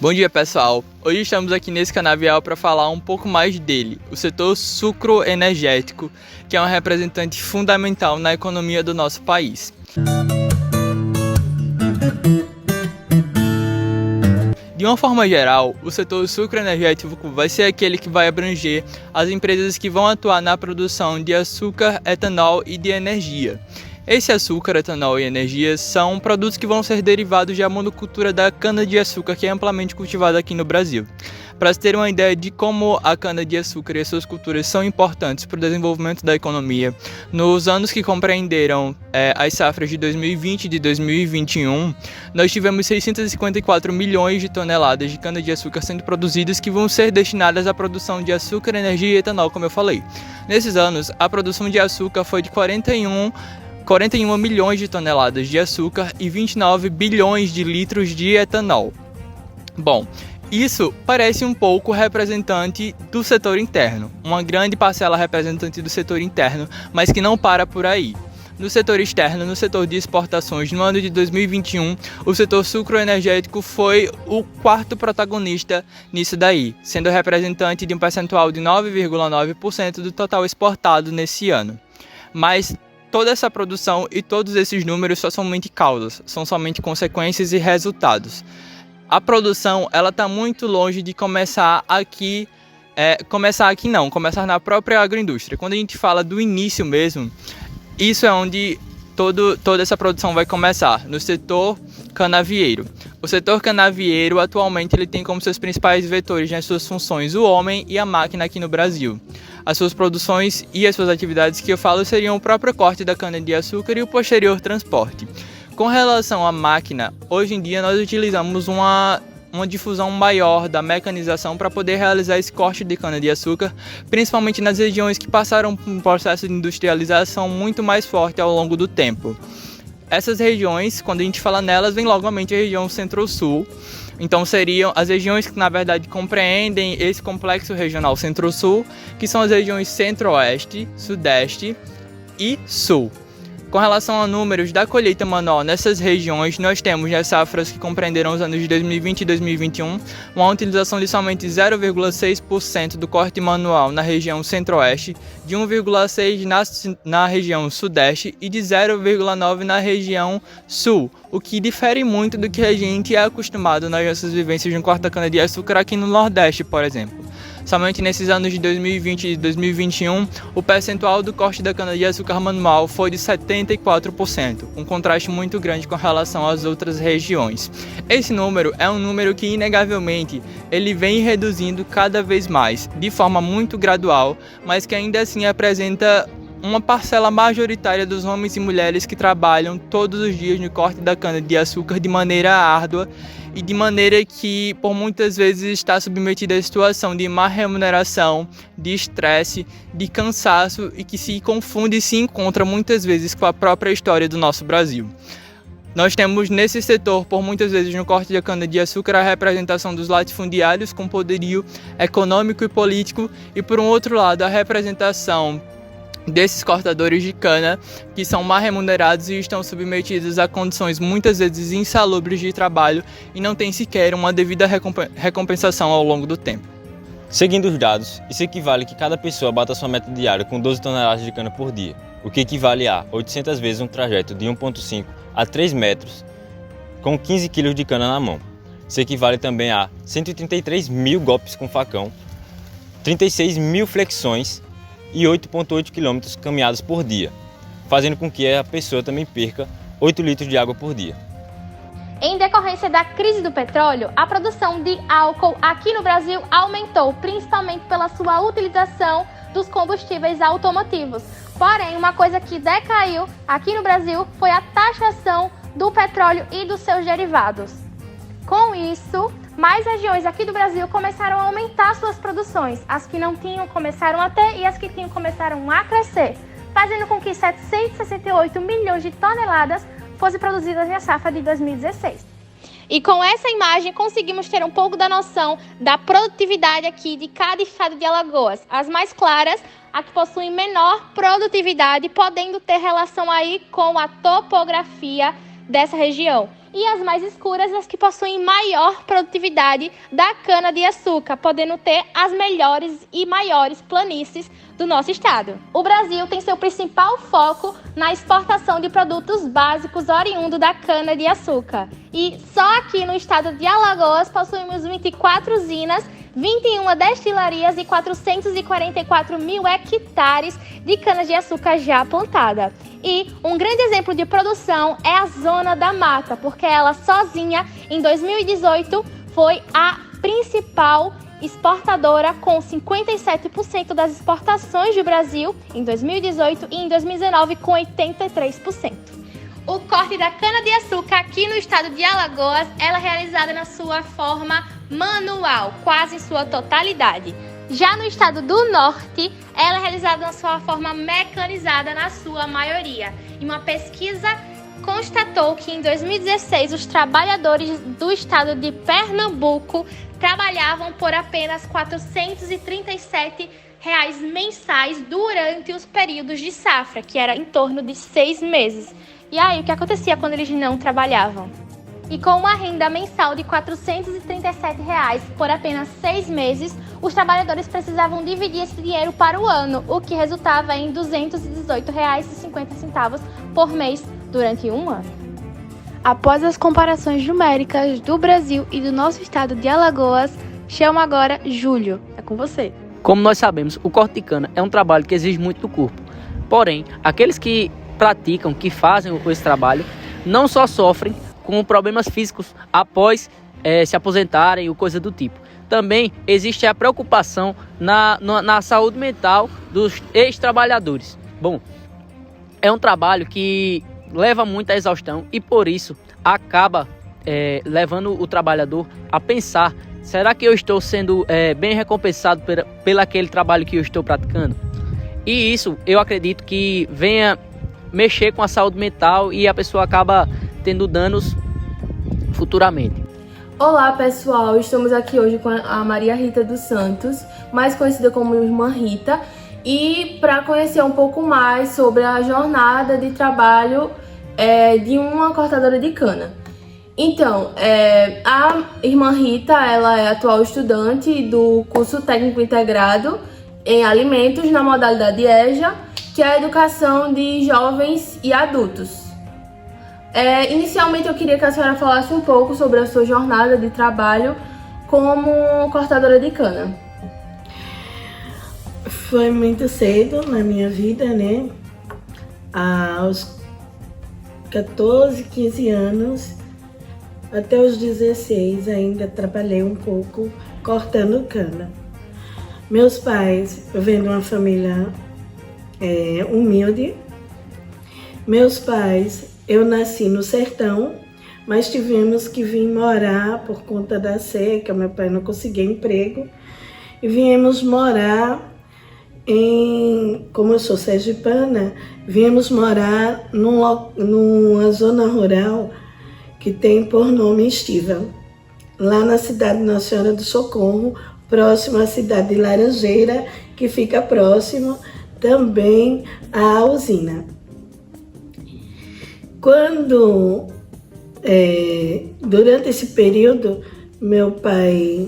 Bom dia, pessoal! Hoje estamos aqui nesse canavial para falar um pouco mais dele, o setor sucroenergético, que é um representante fundamental na economia do nosso país. De uma forma geral, o setor sucroenergético vai ser aquele que vai abranger as empresas que vão atuar na produção de açúcar, etanol e de energia. Esse açúcar, etanol e energia são produtos que vão ser derivados da monocultura da cana-de-açúcar, que é amplamente cultivada aqui no Brasil. Para se ter uma ideia de como a cana-de-açúcar e as suas culturas são importantes para o desenvolvimento da economia, nos anos que compreenderam as safras de 2020 e de 2021, nós tivemos 654 milhões de toneladas de cana-de-açúcar sendo produzidas que vão ser destinadas à produção de açúcar, energia e etanol, como eu falei. Nesses anos, a produção de açúcar foi de 41 milhões de toneladas de açúcar e 29 bilhões de litros de etanol. Bom, isso parece um pouco representante do setor interno, uma grande parcela representante do setor interno, mas que não para por aí. No setor externo, no setor de exportações, no ano de 2021, o setor sucroenergético foi o quarto protagonista nisso daí, sendo representante de um percentual de 9,9% do total exportado nesse ano. Mas toda essa produção e todos esses números são somente causas, são somente consequências e resultados. A produção, ela está muito longe de começar na própria agroindústria. Quando a gente fala do início mesmo, isso é onde toda essa produção vai começar, no setor canavieiro. O setor canavieiro, atualmente, ele tem como seus principais vetores nas suas funções o homem e a máquina aqui no Brasil. As suas produções e as suas atividades que eu falo seriam o próprio corte da cana-de-açúcar e o posterior transporte. Com relação à máquina, hoje em dia nós utilizamos uma difusão maior da mecanização para poder realizar esse corte de cana-de-açúcar, principalmente nas regiões que passaram por um processo de industrialização muito mais forte ao longo do tempo. Essas regiões, quando a gente fala nelas, vem logo à mente a região Centro-Sul. Então seriam as regiões que na verdade compreendem esse complexo regional Centro-Sul, que são as regiões Centro-Oeste, Sudeste e Sul. Com relação a números da colheita manual nessas regiões, nós temos nas safras que compreenderam os anos de 2020 e 2021, uma utilização de somente 0,6% do corte manual na região Centro-Oeste, de 1,6% na região Sudeste e de 0,9% na região Sul, o que difere muito do que a gente é acostumado nas nossas vivências no corte da cana-de-açúcar aqui no Nordeste, por exemplo. Somente nesses anos de 2020 e 2021, o percentual do corte da cana-de-açúcar manual foi de 74%, um contraste muito grande com relação às outras regiões. Esse número é um número que, inegavelmente, ele vem reduzindo cada vez mais, de forma muito gradual, mas que ainda assim apresenta uma parcela majoritária dos homens e mulheres que trabalham todos os dias no corte da cana-de-açúcar de maneira árdua e de maneira que, por muitas vezes, está submetida à situação de má remuneração, de estresse, de cansaço e que se confunde e se encontra muitas vezes com a própria história do nosso Brasil. Nós temos nesse setor, por muitas vezes no corte da cana-de-açúcar, a representação dos latifundiários com poderio econômico e político e, por um outro lado, a representação desses cortadores de cana que são mal remunerados e estão submetidos a condições muitas vezes insalubres de trabalho e não têm sequer uma devida recompensação ao longo do tempo. Seguindo os dados, isso equivale que cada pessoa bata sua meta diária com 12 toneladas de cana por dia, o que equivale a 800 vezes um trajeto de 1,5 a 3 metros com 15 kg de cana na mão. Isso equivale também a 133 mil golpes com facão, 36 mil flexões e 8,8 km caminhados por dia, fazendo com que a pessoa também perca 8 litros de água por dia. Em decorrência da crise do petróleo, a produção de álcool aqui no Brasil aumentou, principalmente pela sua utilização dos combustíveis automotivos. Porém, uma coisa que decaiu aqui no Brasil foi a taxação do petróleo e dos seus derivados. Com isso, mais regiões aqui do Brasil começaram a aumentar suas produções. As que não tinham começaram a ter e as que tinham começaram a crescer, fazendo com que 768 milhões de toneladas fossem produzidas na safra de 2016. E com essa imagem conseguimos ter um pouco da noção da produtividade aqui de cada estado de Alagoas. As mais claras, a que possuem menor produtividade, podendo ter relação aí com a topografia dessa região. e as mais escuras as que possuem maior produtividade da cana-de-açúcar, podendo ter as melhores e maiores planícies do nosso estado. O Brasil tem seu principal foco na exportação de produtos básicos oriundos da cana-de-açúcar. E só aqui no estado de Alagoas possuímos 24 usinas, 21 destilarias e 444 mil hectares de cana-de-açúcar já plantada. E um grande exemplo de produção é a Zona da Mata, porque ela sozinha, em 2018, foi a principal exportadora, com 57% das exportações do Brasil em 2018 e em 2019 com 83%. O corte da cana-de-açúcar aqui no estado de Alagoas, ela é realizada na sua forma manual, quase em sua totalidade. Já no estado do Norte, ela é realizada na sua forma mecanizada na sua maioria. E uma pesquisa constatou que em 2016 os trabalhadores do estado de Pernambuco trabalhavam por apenas R$ 437 mensais durante os períodos de safra, que era em torno de 6 meses. E aí, o que acontecia quando eles não trabalhavam? E com uma renda mensal de R$ 437 por apenas 6 meses, os trabalhadores precisavam dividir esse dinheiro para o ano, o que resultava em R$ 218,50 por mês durante um ano. Após as comparações numéricas do Brasil e do nosso estado de Alagoas, chamo agora Júlio. É com você. Como nós sabemos, o corte de cana é um trabalho que exige muito do corpo. Porém, aqueles que praticam, que fazem esse trabalho, não só sofrem com problemas físicos após se aposentarem ou coisa do tipo. Também existe a preocupação na saúde mental dos ex-trabalhadores. Bom, é um trabalho que leva muita exaustão e por isso acaba levando o trabalhador a pensar: será que eu estou sendo bem recompensado pelo aquele trabalho que eu estou praticando? E isso eu acredito que venha mexer com a saúde mental e a pessoa acaba tendo danos futuramente. Olá pessoal, estamos aqui hoje com a Maria Rita dos Santos, mais conhecida como Irmã Rita, e para conhecer um pouco mais sobre a jornada de trabalho de uma cortadora de cana. Então, a Irmã Rita, ela é atual estudante do curso técnico integrado em alimentos na modalidade EJA, que é a educação de jovens e adultos. Inicialmente eu queria que a senhora falasse um pouco sobre a sua jornada de trabalho como cortadora de cana. Foi muito cedo na minha vida, né? Aos 14, 15 anos, até os 16 ainda trabalhei um pouco cortando cana. Meus pais, eu venho de uma família humilde. Meus pais, eu nasci no sertão, mas tivemos que vir morar por conta da seca. Meu pai não conseguia emprego e viemos morar como eu sou sergipana, viemos morar numa zona rural que tem por nome Estiva, lá na cidade de Nossa Senhora do Socorro, próximo à cidade de Laranjeira, que fica próximo também à usina. Durante esse período, meu pai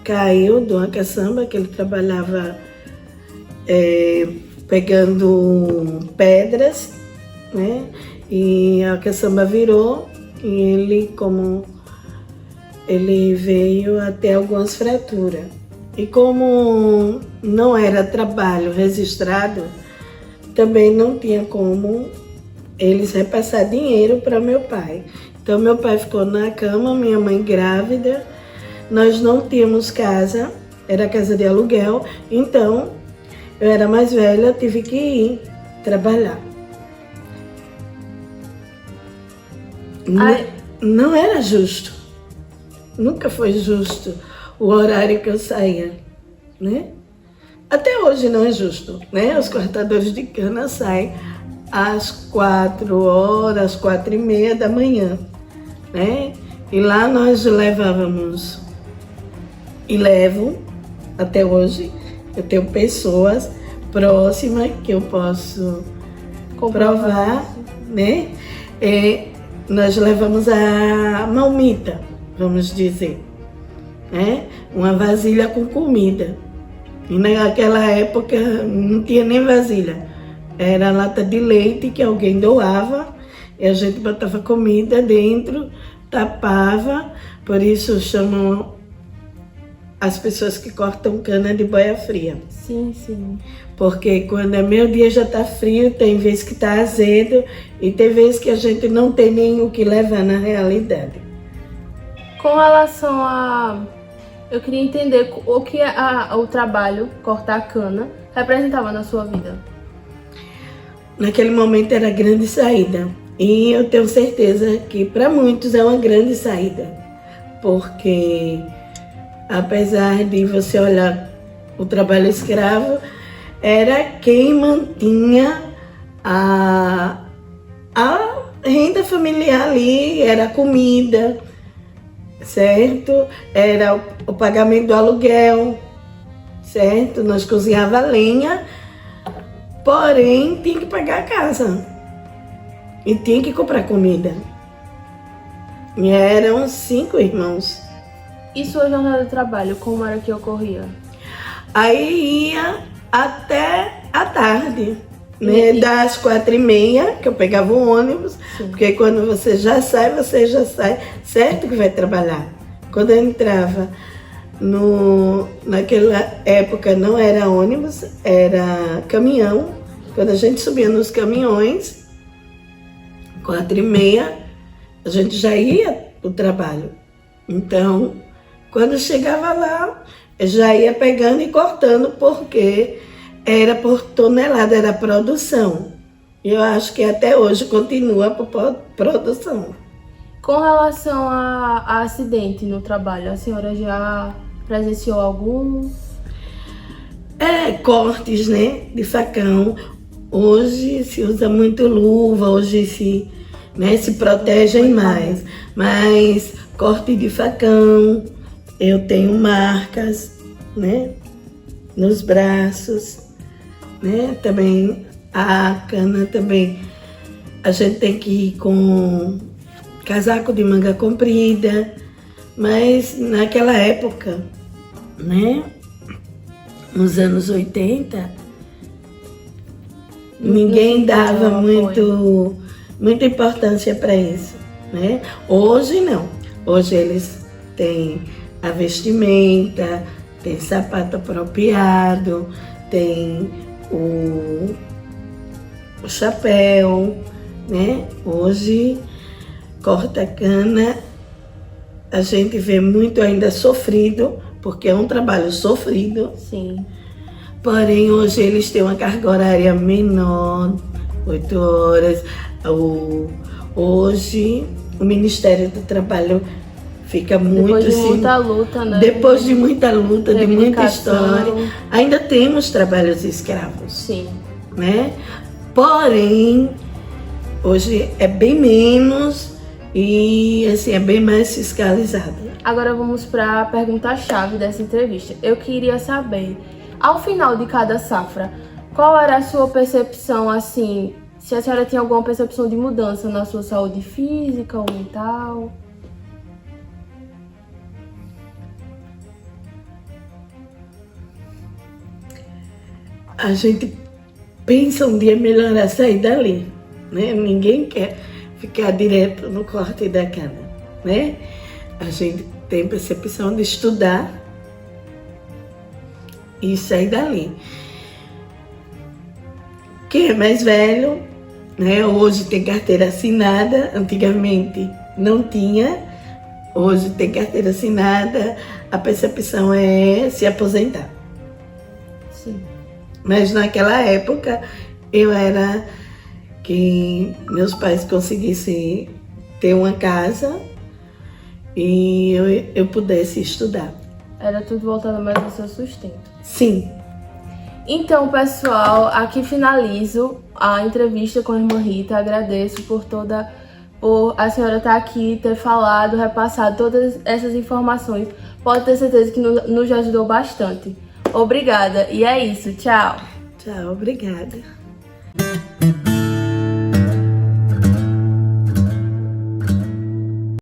caiu de uma caçamba, que ele trabalhava pegando pedras, né? E a caçamba virou e ele veio até algumas fraturas. E como não era trabalho registrado, também não tinha como eles repassar dinheiro para meu pai. Então meu pai ficou na cama, minha mãe grávida, nós não tínhamos casa, era casa de aluguel, então eu era mais velha, tive que ir trabalhar. Não era justo, nunca foi justo o horário que eu saía, né? Até hoje não é justo, né? Os cortadores de cana saem às 4 horas, 4h30 da manhã, né? E lá nós levávamos, e levo até hoje, eu tenho pessoas próximas que eu posso comprovar, né? nós levamos a marmita, vamos dizer, né? Uma vasilha com comida. E naquela época não tinha nem vasilha, era lata de leite que alguém doava e a gente botava comida dentro, tapava, por isso chamam as pessoas que cortam cana de boia fria. Sim, sim. Porque quando é meio dia já tá frio, tem vezes que tá azedo e tem vezes que a gente não tem nem o que levar na realidade. Com relação a... Eu queria entender o que o trabalho, cortar cana, representava na sua vida. Naquele momento era grande saída. E eu tenho certeza que para muitos é uma grande saída. Porque apesar de você olhar o trabalho escravo, era quem mantinha a renda familiar ali, era a comida, certo? Era o pagamento do aluguel, certo? Nós cozinhava lenha, porém tinha que pagar a casa e tinha que comprar comida. E eram 5 irmãos. E sua jornada de trabalho, como era que ocorria? Aí ia até a tarde, né? Das 4h30, que eu pegava o ônibus, porque quando você já sai certo que vai trabalhar. Quando eu entrava naquela época não era ônibus, era caminhão. Quando a gente subia nos caminhões, 4h30, a gente já ia pro trabalho. Então, quando chegava lá, eu já ia pegando e cortando, porque era por tonelada, era produção. E eu acho que até hoje continua por produção. Com relação a acidente no trabalho, a senhora já presenciou algum? Cortes, né, de facão. Hoje se usa muito luva, hoje se protegem mais. Mas corte de facão, eu tenho marcas, né, nos braços, né, também a cana também. A gente tem que ir com casaco de manga comprida, mas naquela época, né, nos anos 80, ninguém dava muita importância para isso, né? Hoje não. Hoje eles têm a vestimenta, tem sapato apropriado, tem o chapéu, né? Hoje corta cana, a gente vê muito ainda sofrido, porque é um trabalho sofrido. Sim. Porém, hoje eles têm uma carga horária menor, 8 horas. Hoje, o Ministério do Trabalho fica muito Depois de assim, muita luta, né? Depois de muita luta, de muita Reivindicação. história. Ainda temos trabalhos escravos, Sim. né? Porém, hoje é bem menos e assim, é bem mais fiscalizado. Agora vamos para a pergunta-chave dessa entrevista. Eu queria saber, ao final de cada safra, qual era a sua percepção, assim, se a senhora tinha alguma percepção de mudança na sua saúde física ou mental? A gente pensa um dia melhorar sair dali, né? Ninguém quer ficar direto no corte da cana, né? A gente tem percepção de estudar e sair dali. Quem é mais velho, né? Hoje tem carteira assinada, antigamente não tinha, hoje tem carteira assinada, a percepção é se aposentar. Sim. Mas naquela época eu era que meus pais conseguissem ter uma casa e eu pudesse estudar. Era tudo voltado mais ao seu sustento. Sim. Então, pessoal, aqui finalizo a entrevista com a irmã Rita. Agradeço por a senhora estar aqui, ter falado, repassado todas essas informações. Pode ter certeza que nos ajudou bastante. Obrigada. E é isso. Tchau. Tchau, obrigada.